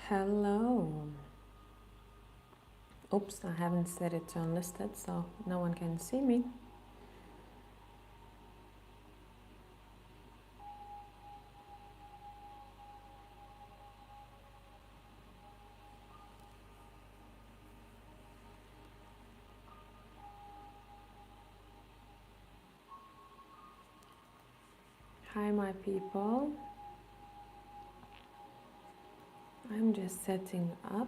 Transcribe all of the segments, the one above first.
Hello. Oops, I haven't set it to unlisted, so no one can see me. Hi, my people. I'm just setting up.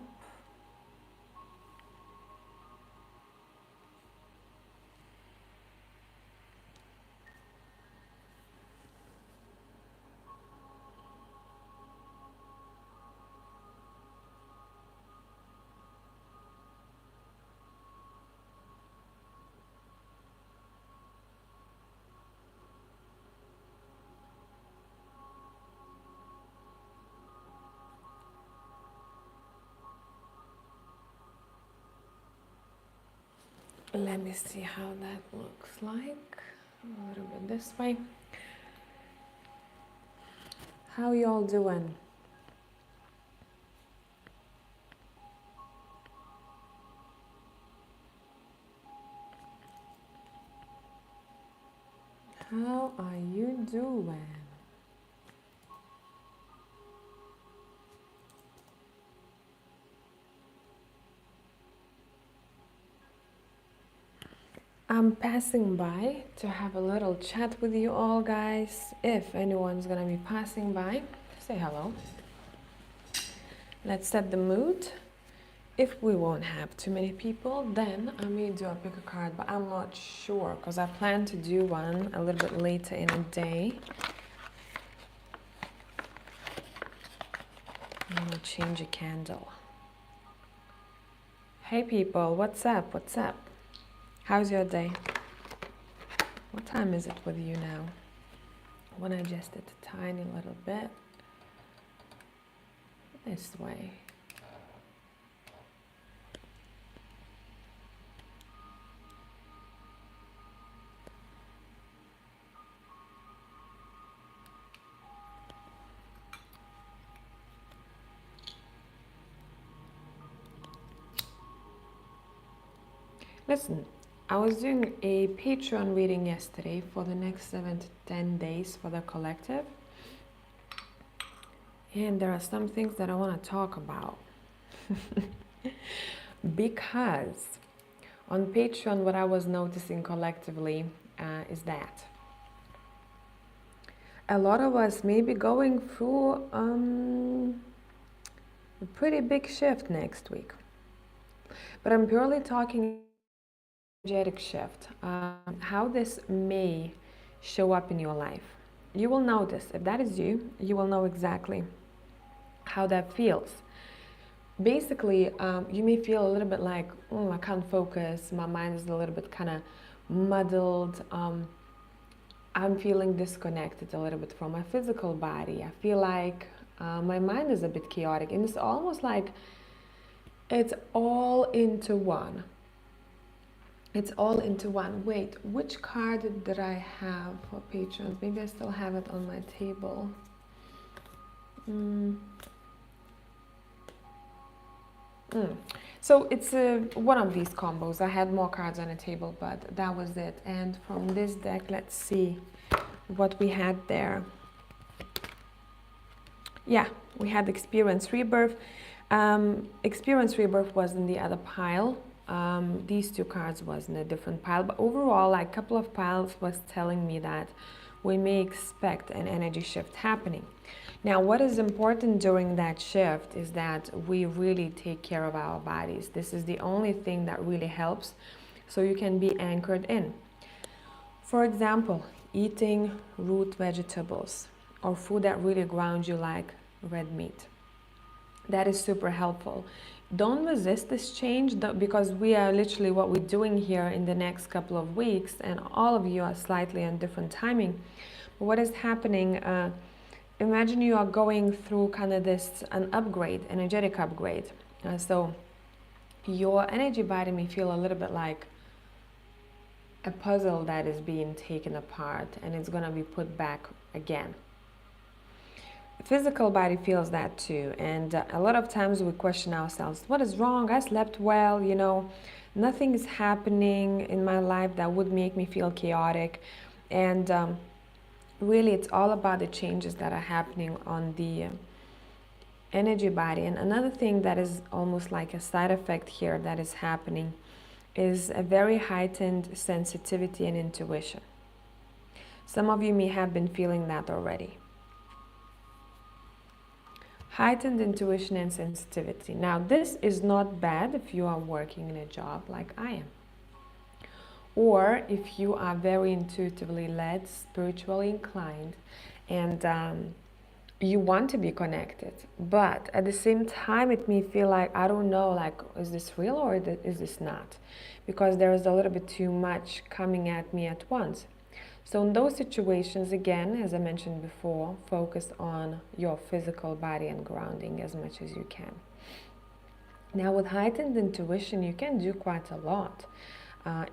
Let me see how that looks like. A little bit this way. How y'all doing? How are you doing? I'm passing by to have a little chat with you all, guys. If anyone's gonna be passing by, say hello. Let's set the mood. If we won't have too many people, then I may do a pick a card, but I'm not sure because I plan to do one a little bit later in the day. I'm gonna change a candle. Hey people, what's up? What's up? How's your day? What time is it with you now? I want to adjust it a tiny little bit. This way. Listen, I was doing a Patreon reading yesterday for the next 7 to 10 days for the collective. And there are some things that I want to talk about. Because on Patreon, what I was noticing collectively is that a lot of us may be going through a pretty big shift next week. But I'm purely talking energetic shift, how this may show up in your life. You will notice, if that is you, you will know exactly how that feels. Basically, you may feel a little bit like, I can't focus, my mind is a little bit kind of muddled, I'm feeling disconnected a little bit from my physical body. I feel like my mind is a bit chaotic, and it's almost like it's all into one. It's all into one. Wait, which card did I have for patrons? Maybe I still have it on my table. So it's one of these combos. I had more cards on the table, but that was it. And from this deck, let's see what we had there. Yeah, we had Experience Rebirth. Experience Rebirth was in the other pile. These two cards was in a different pile, but overall, like a couple of piles was telling me that we may expect an energy shift happening. Now, what is important during that shift is that we really take care of our bodies. This is the only thing that really helps, so you can be anchored in. For example, eating root vegetables or food that really grounds you, like red meat. That is super helpful. Don't resist this change, because we are literally what we're doing here in the next couple of weeks, and all of you are slightly on different timing. But what is happening, imagine you are going through kind of an upgrade, energetic upgrade. So your energy body may feel a little bit like a puzzle that is being taken apart and it's going to be put back again. physical body feels that too, and a lot of times we question ourselves, what is wrong? I slept well, nothing is happening in my life that would make me feel chaotic. And really, it's all about the changes that are happening on the energy body. And another thing that is almost like a side effect here that is happening is a very heightened sensitivity and intuition. Some of you may have been feeling that already. Heightened intuition and sensitivity. Now, this is not bad if you are working in a job like I am, or if you are very intuitively led, spiritually inclined, and you want to be connected. But at the same time, it may feel like, I don't know, like, is this real or is this not? Because there is a little bit too much coming at me at once. So in those situations, again, as I mentioned before, focus on your physical body and grounding as much as you can. Now, with heightened intuition, you can do quite a lot.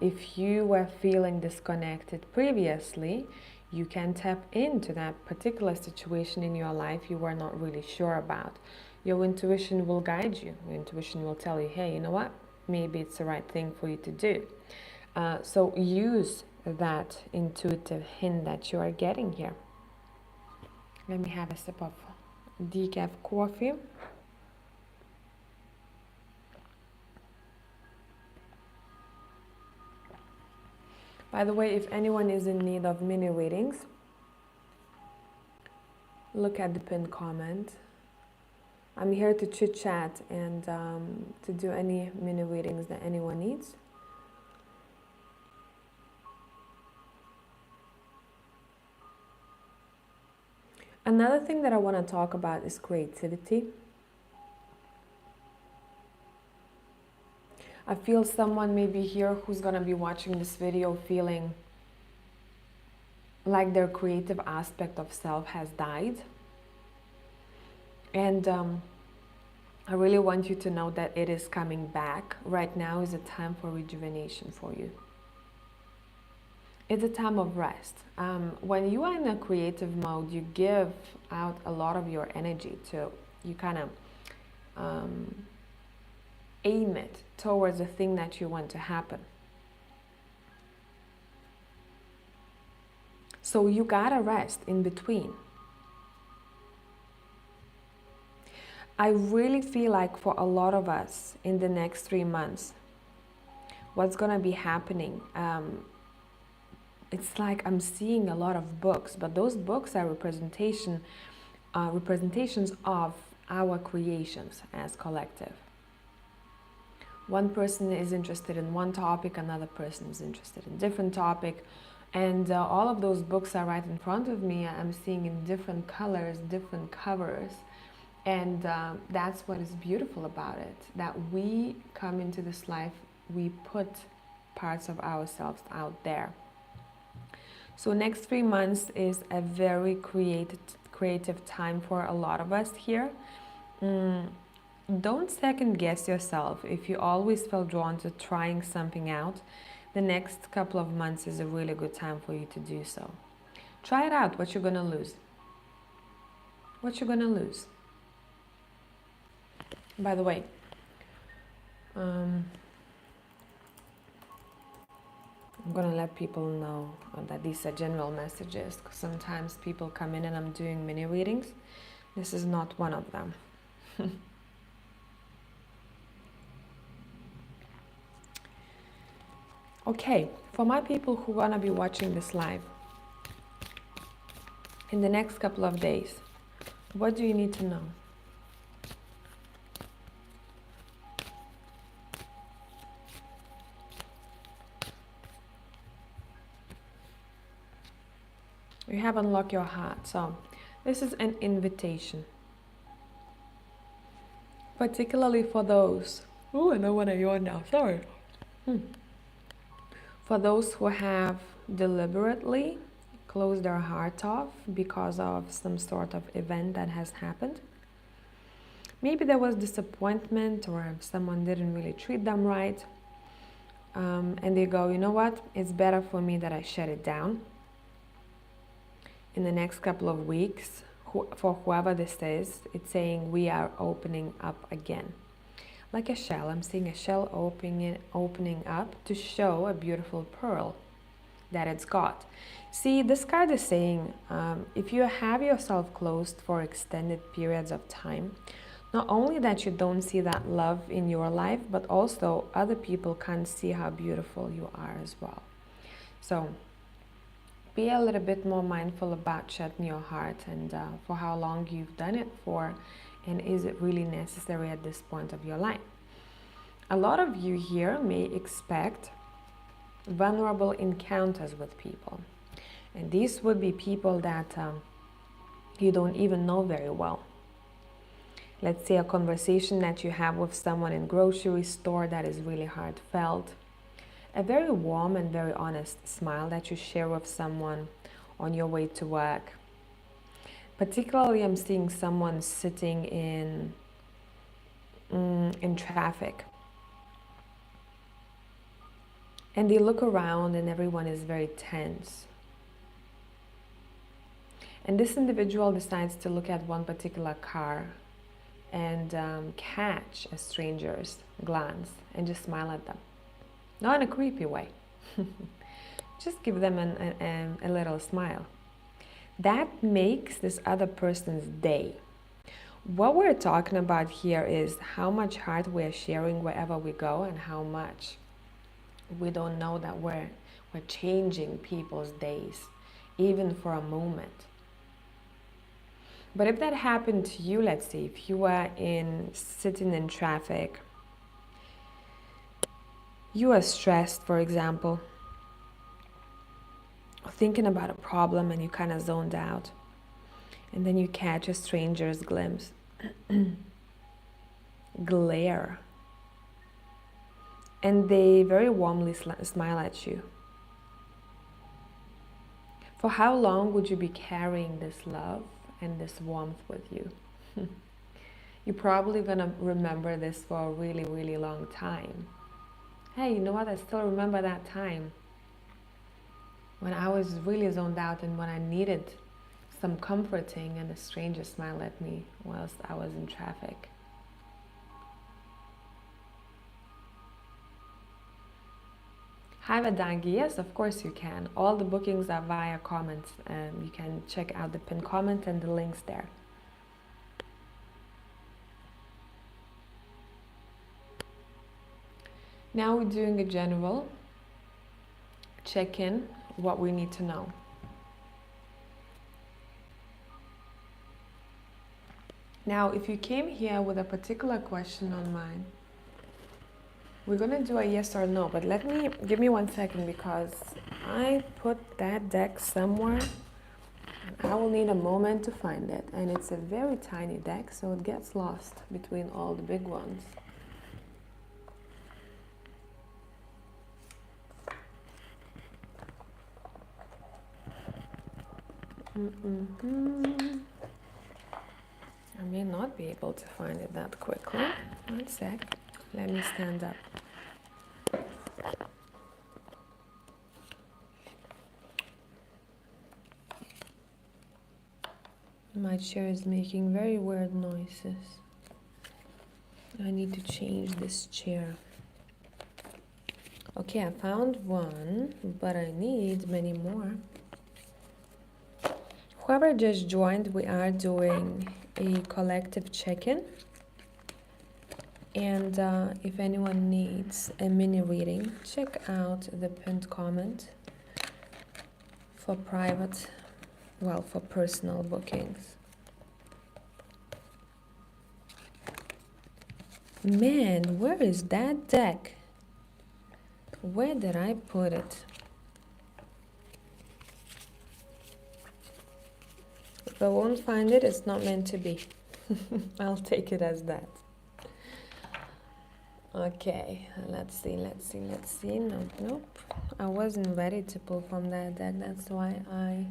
If you were feeling disconnected previously, you can tap into that particular situation in your life you were not really sure about. Your intuition will guide you. Your intuition will tell you, hey, you know what? Maybe it's the right thing for you to do. So use that intuitive hint that you are getting here. Let me have a sip of decaf coffee. By the way, if anyone is in need of mini readings, look at the pinned comment. I'm here to chit chat and to do any mini readings that anyone needs. Another thing that I want to talk about is creativity. I feel someone may be here who's going to be watching this video feeling like their creative aspect of self has died. And I really want you to know that it is coming back. Right now is a time for rejuvenation for you. It's a time of rest. When you are in a creative mode, you give out a lot of your energy to, you kind of aim it towards the thing that you want to happen. So you gotta rest in between. I really feel like for a lot of us in the next 3 months, what's gonna be happening, it's like I'm seeing a lot of books, but those books are representations of our creations as collective. One person is interested in one topic, another person is interested in a different topic, and all of those books are right in front of me. I'm seeing in different colors, different covers, and that's what is beautiful about it, that we come into this life, we put parts of ourselves out there. So next 3 months is a very creative time for a lot of us here. Don't second guess yourself. If you always felt drawn to trying something out, the next couple of months is a really good time for you to do so. Try it out. What you're gonna lose? What you're gonna lose? By the way, I'm gonna let people know that these are general messages, because sometimes people come in and I'm doing mini readings. This is not one of them. Okay, for my people who are gonna be watching this live in the next couple of days, what do you need to know? You have unlocked your heart. So this is an invitation, particularly for those. Oh, I don't want to yawn now. Sorry. For those who have deliberately closed their heart off because of some sort of event that has happened. Maybe there was disappointment, or someone didn't really treat them right. And they go, you know what? It's better for me that I shut it down. In the next couple of weeks, for whoever this is, it's saying we are opening up again. Like a shell, I'm seeing a shell opening up to show a beautiful pearl that it's got. See, this card is saying if you have yourself closed for extended periods of time, not only that you don't see that love in your life, but also other people can't see how beautiful you are as well. So be a little bit more mindful about shutting your heart and for how long you've done it for, and is it really necessary at this point of your life. A lot of you here may expect vulnerable encounters with people, and these would be people that you don't even know very well. Let's say a conversation that you have with someone in grocery store that is really heartfelt, a very warm and very honest smile that you share with someone on your way to work. Particularly, I'm seeing someone sitting in traffic, and they look around and everyone is very tense. And this individual decides to look at one particular car and catch a stranger's glance and just smile at them. Not in a creepy way. Just give them a little smile. That makes this other person's day. What we're talking about here is how much heart we're sharing wherever we go, and how much we don't know that we're changing people's days, even for a moment. But if that happened to you, let's say if you were sitting in traffic, you are stressed, for example, thinking about a problem, and you kind of zoned out, and then you catch a stranger's glimpse, glare, and they very warmly smile at you. For how long would you be carrying this love and this warmth with you? You're probably gonna remember this for a really, really long time. Hey, you know what? I still remember that time when I was really zoned out and when I needed some comforting, and a stranger smiled at me whilst I was in traffic. Hi Vedangi, yes, of course you can. All the bookings are via comments, and you can check out the pinned comment and the links there. Now we're doing a general check-in, what we need to know. Now, if you came here with a particular question on mind, we're gonna do a yes or no, but give me 1 second, because I put that deck somewhere and I will need a moment to find it. And it's a very tiny deck, so it gets lost between all the big ones. I may not be able to find it that quickly. 1 sec. Let me stand up. My chair is making very weird noises. I need to change this chair. Okay, I found one, but I need many more. Whoever just joined, we are doing a collective check-in. And if anyone needs a mini reading, check out the pinned comment for private, well, for personal bookings. Man, where is that deck? Where did I put it? If I won't find it, it's not meant to be. I'll take it as that. Okay, let's see. Nope. I wasn't ready to pull from that deck. That's why I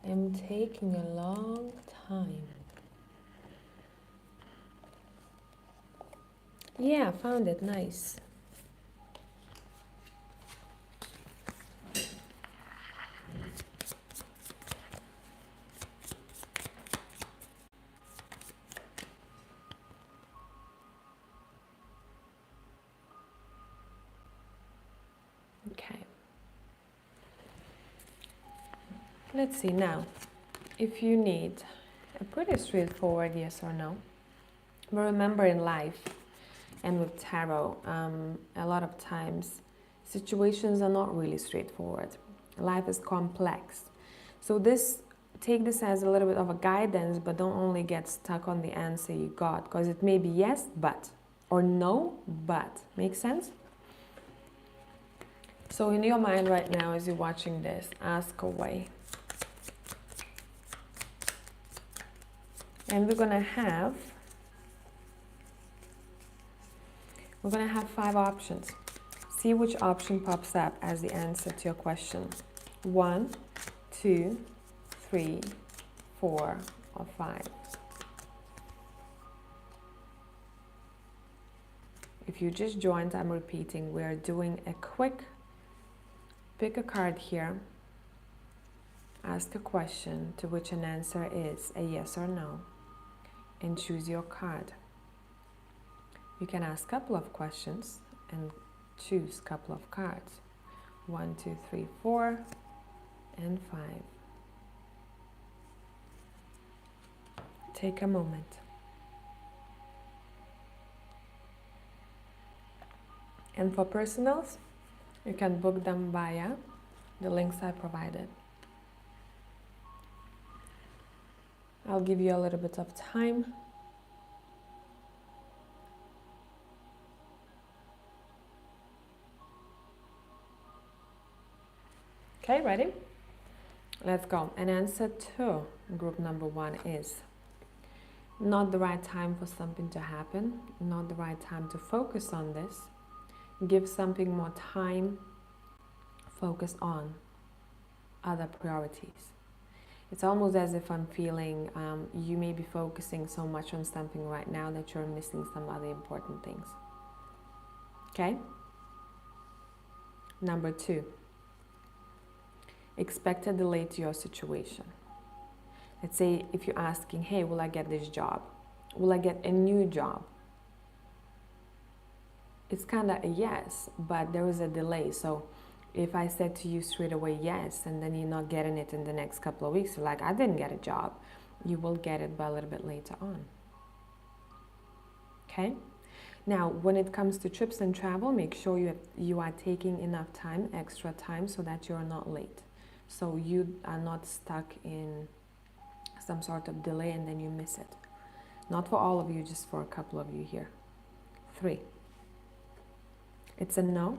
am taking a long time. Yeah, I found it. Nice. Let's see now. If you need a pretty straightforward yes or no, but remember in life and with tarot, a lot of times situations are not really straightforward. Life is complex. So take this as a little bit of a guidance, but don't only get stuck on the answer you got, because it may be yes, but, or no, but. Make sense? So in your mind right now, as you're watching this, ask away. And we're gonna have 5 options. See which option pops up as the answer to your question. 1, 2, 3, 4, or 5. If you just joined, I'm repeating, we're doing a quick pick a card here, ask a question to which an answer is a yes or no, and choose your card. You can ask a couple of questions and choose a couple of cards. 1, 2, 3, 4, and 5. Take a moment. And for personals, you can book them via the links I provided. I'll give you a little bit of time. Okay, ready? Let's go. And answer to group number 1 is not the right time for something to happen, not the right time to focus on this. Give something more time, focus on other priorities. It's almost as if I'm feeling you may be focusing so much on something right now that you're missing some other important things. Okay? Number 2, expect a delay to your situation. Let's say if you're asking, hey, will I get this job? Will I get a new job? It's kind of a yes, but there is a delay. So if I said to you straight away yes, and then you're not getting it in the next couple of weeks, you're like, I didn't get a job. You will get it, but a little bit later on. Okay? Now, when it comes to trips and travel, make sure you are taking enough time, extra time, so that you're not late. So you are not stuck in some sort of delay and then you miss it. Not for all of you, just for a couple of you here. 3, it's a no,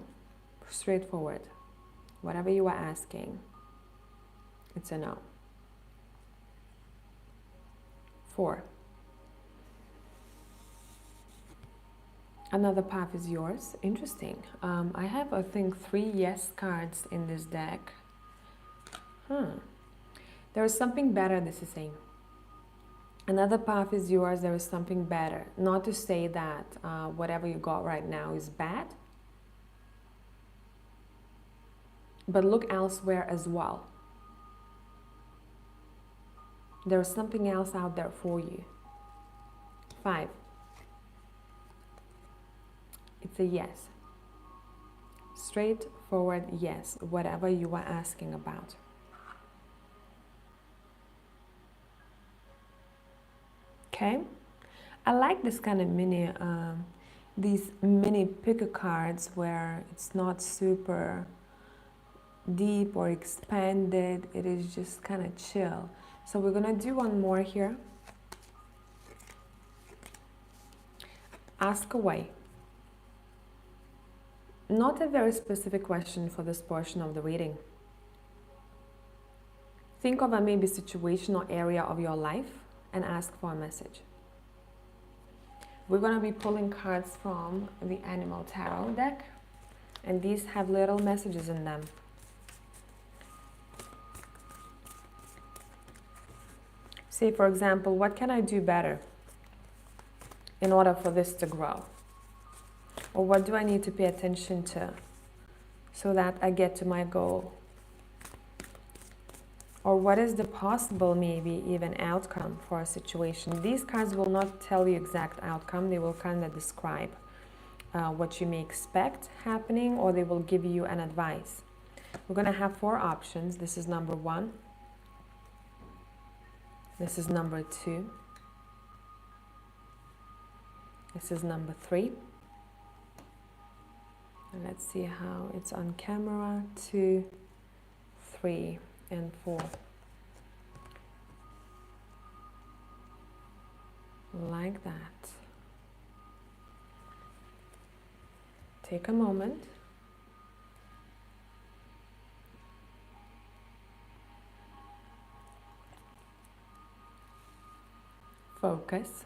straightforward. Whatever you are asking, it's a no. 4, another path is yours. Interesting. I have, I think, 3 yes cards in this deck. There is something better, this is saying. Another path is yours, there is something better. Not to say that whatever you got right now is bad, but look elsewhere as well. There is something else out there for you. 5, it's a yes. Straightforward yes, whatever you are asking about. Okay, I like this kind of these mini picker cards where it's not super deep or expanded. It is just kind of chill. So we're gonna do one more here. Ask away. Not a very specific question for this portion of the reading. Think of a maybe situation or area of your life and ask for a message. We're going to be pulling cards from the Animal Tarot deck, and these have little messages in them. Say, for example, what can I do better in order for this to grow? Or what do I need to pay attention to so that I get to my goal? Or what is the possible, maybe even outcome for a situation? These cards will not tell you exact outcome. They will kind of describe what you may expect happening, or they will give you an advice. We're going to have 4 options. This is number 1, This is number 2. This is number 3. And let's see how it's on camera. 2, 3, and 4. Like that. Take a moment. Focus.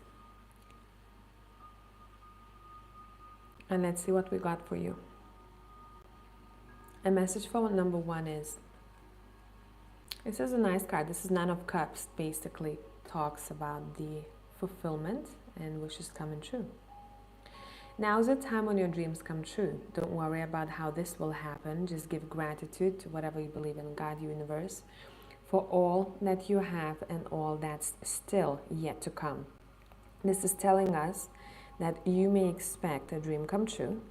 And let's see what we got for you. A message for number 1 is, this is a nice card. This is Nine of Cups, basically talks about the fulfillment and wishes coming true. Now is the time when your dreams come true. Don't worry about how this will happen. Just give gratitude to whatever you believe in, God, universe, for all that you have and all that's still yet to come. This is telling us that you may expect a dream come true,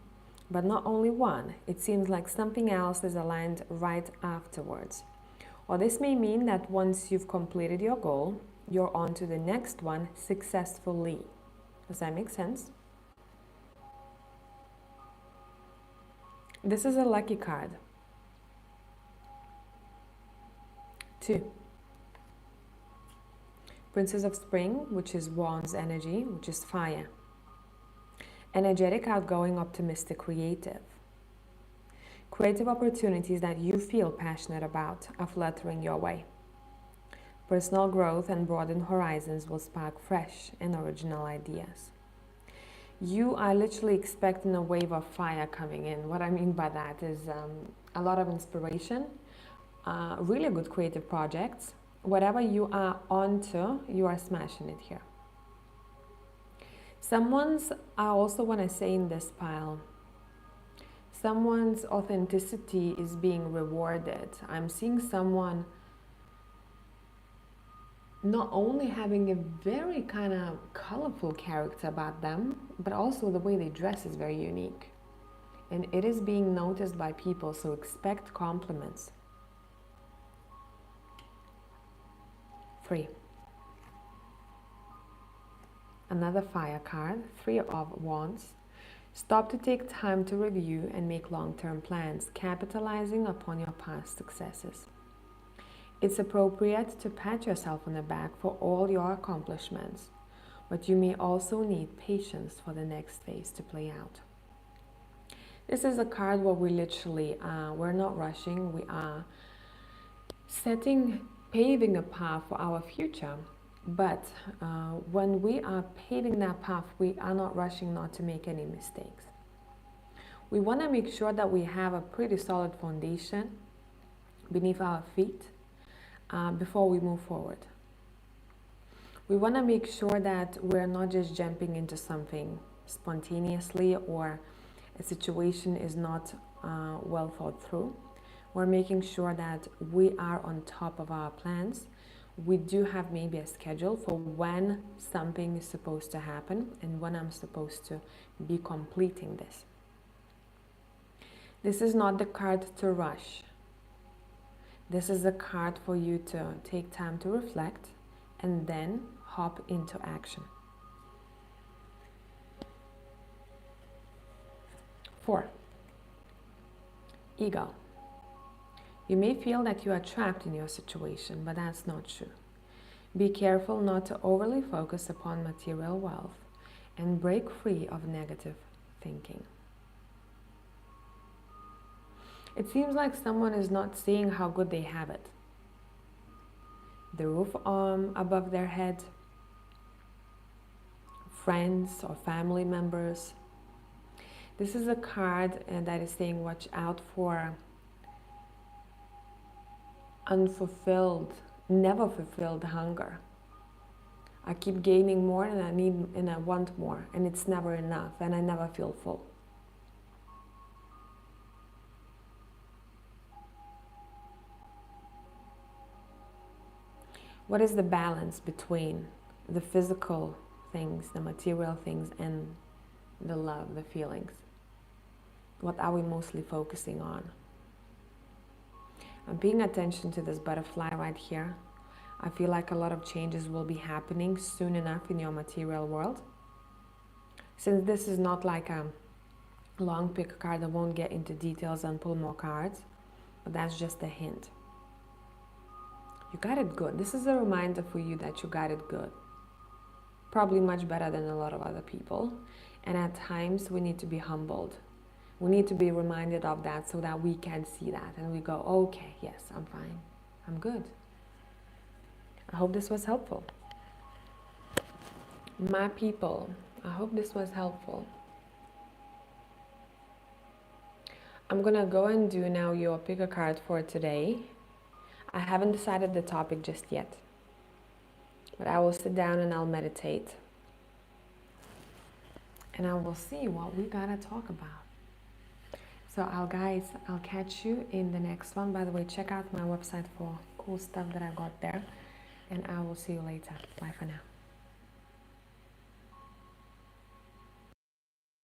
but not only one. It seems like something else is aligned right afterwards. Or this may mean that once you've completed your goal, you're on to the next one successfully. Does that make sense? This is a lucky card. 2. Princess of Spring, which is Wands energy, which is fire. Energetic, outgoing, optimistic, creative. Creative opportunities that you feel passionate about are fluttering your way. Personal growth and broadened horizons will spark fresh and original ideas. You are literally expecting a wave of fire coming in. What I mean by that is a lot of inspiration, really good creative projects. Whatever you are onto, you are smashing it here. I also want to say in this pile, someone's authenticity is being rewarded. I'm seeing someone not only having a very kind of colorful character about them, but also the way they dress is very unique. And it is being noticed by people, so expect compliments. 3. Another fire card, 3 of Wands. Stop to take time to review and make long-term plans, capitalizing upon your past successes. It's appropriate to pat yourself on the back for all your accomplishments, but you may also need patience for the next phase to play out. This is a card where we literally, we're not rushing, we are paving a path for our future. But when we are paving that path, we are not rushing not to make any mistakes. We want to make sure that we have a pretty solid foundation beneath our feet before we move forward. We want to make sure that we're not just jumping into something spontaneously, or a situation is not well thought through. We're making sure that we are on top of our plans. We do have maybe a schedule for when something is supposed to happen and when I'm supposed to be completing this. This is not the card to rush. This is a card for you to take time to reflect and then hop into action. 4. Ego. You may feel that you are trapped in your situation, but that's not true. Be careful not to overly focus upon material wealth and break free of negative thinking. It seems like someone is not seeing how good they have it. The roof above their head, friends or family members. This is a card that is saying watch out for unfulfilled, never fulfilled hunger. I keep gaining more and I need and I want more, and it's never enough and I never feel full. What is the balance between the physical things, the material things, and the love, the feelings? What are we mostly focusing on? I'm paying attention to this butterfly right here. I feel like a lot of changes will be happening soon enough in your material world. Since this is not like a long pick a card, I won't get into details and pull more cards, but that's just a hint. You got it good. This is a reminder for you that you got it good. Probably much better than a lot of other people. And at times we need to be humbled. We need to be reminded of that so that we can see that and we go, okay, yes, I'm fine. I'm good. I hope this was helpful. My people, I hope this was helpful. I'm gonna go and do now your pick a card for today. I haven't decided the topic just yet, but I will sit down and I'll meditate. And I will see what we gotta talk about. So I'll catch you in the next one. By the way, check out my website for cool stuff that I got there. And I will see you later. Bye for now.